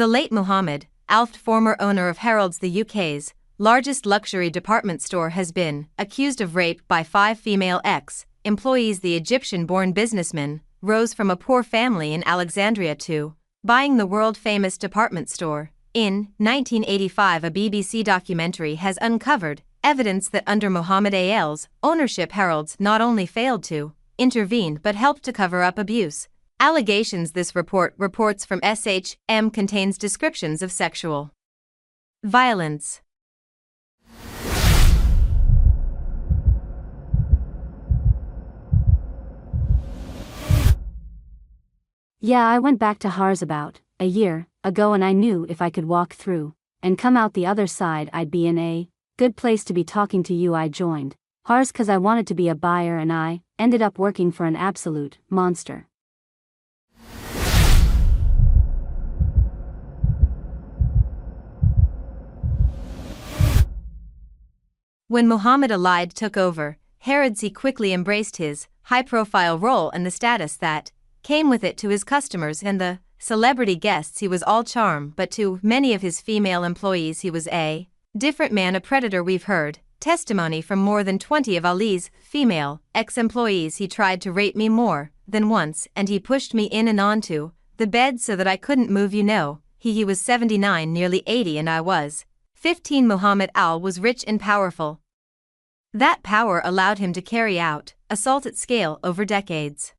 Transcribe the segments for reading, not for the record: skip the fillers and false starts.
The late Mohamed Al Fayed, former owner of Harrods, the UK's largest luxury department store, has been accused of rape by 5 female ex-employees. The Egyptian-born businessman rose from a poor family in Alexandria to buying the world-famous department store. In 1985, a BBC documentary has uncovered evidence that under Mohamed Al's ownership, Harrods not only failed to intervene but helped to cover up abuse allegations. This reports from SHM contains descriptions of sexual violence. Yeah, I went back to Harrods about a year ago, and I knew if I could walk through and come out the other side, I'd be in a good place to be talking to you. I joined Harrods because I wanted to be a buyer, and I ended up working for an absolute monster. When Mohamed Al Fayed took over Harrods, he quickly embraced his high-profile role and the status that came with it. To his customers and the celebrity guests, he was all charm, but to many of his female employees, he was a different man, a predator. We've heard testimony from more than 20 of Ali's female ex-employees. He tried to rape me more than once, and he pushed me in and onto the bed so that I couldn't move. He was 79, nearly 80, and I was 15. Mohamed Al was rich and powerful. That power allowed him to carry out assault at scale over decades.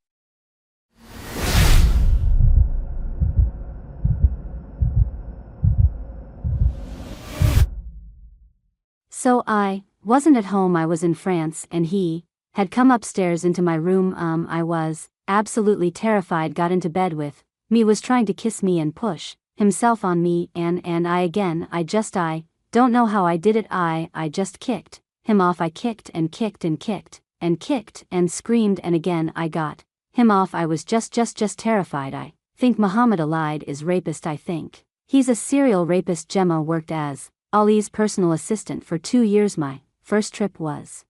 So I wasn't at home, I was in France, and he had come upstairs into my room. I was absolutely terrified, got into bed with me, was trying to kiss me and push himself on me, and I don't know how I did it. I just kicked him off. I kicked and kicked and kicked and kicked and screamed, and again I got him off. I was just terrified. I think Mohamed Al Fayed is rapist. I think he's a serial rapist. Gemma worked as Ali's personal assistant for 2 years. My first trip was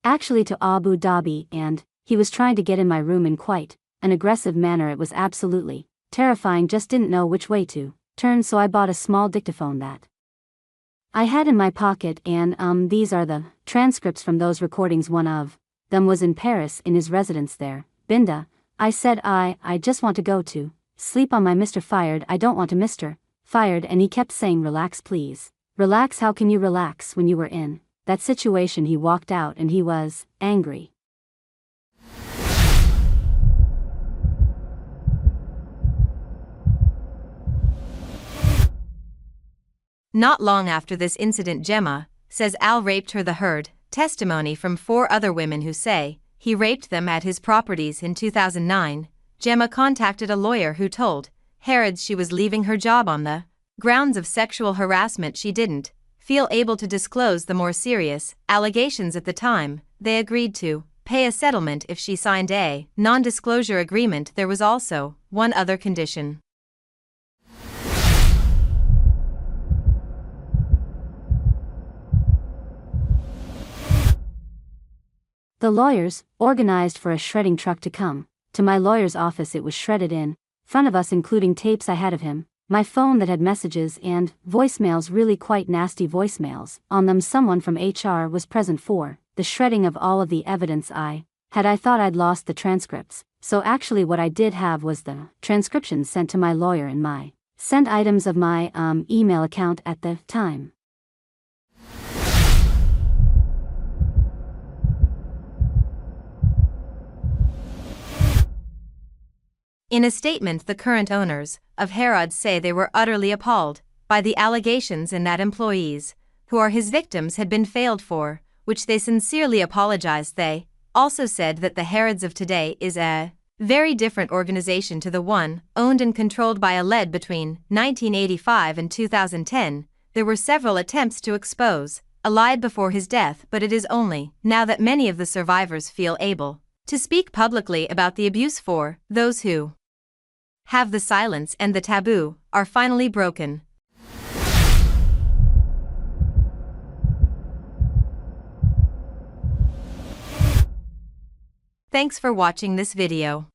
actually to Abu Dhabi, and he was trying to get in my room in quite an aggressive manner. It was absolutely terrifying, just didn't know which way to turn, so I bought a small dictaphone that I had in my pocket, and these are the transcripts from those recordings. One of them was in Paris, in his residence there. Binda, I said, I just want to go to sleep on my Mr. Fayed. I don't want to Mr. Fayed. And he kept saying, relax please. Relax. How can you relax when you were in that situation? He walked out and he was angry. Not long after this incident, Gemma says Al raped her. Heard testimony from 4 other women who say he raped them at his properties. In 2009, Gemma contacted a lawyer who told Harrods she was leaving her job on the grounds of sexual harassment. She didn't feel able to disclose the more serious allegations at the time. They agreed to pay a settlement if she signed a non-disclosure agreement. There was also one other condition. The lawyers organized for a shredding truck to come to my lawyer's office. It was shredded in front of us, including tapes I had of him, my phone that had messages and voicemails, really quite nasty voicemails on them. Someone from HR was present for the shredding of all of the evidence I thought I'd lost the transcripts, so actually what I did have was the transcriptions sent to my lawyer and my sent items of my email account at the time. In a statement, the current owners of Harrods say they were utterly appalled by the allegations and that employees, who are his victims, had been failed for, which they sincerely apologized. They also said that the Harrods of today is a very different organization to the one owned and controlled by Aled. Between 1985 and 2010, there were several attempts to expose Aled before his death, but it is only now that many of the survivors feel able to speak publicly about the abuse. For those who have the silence and the taboo are finally broken. Thanks for watching this video.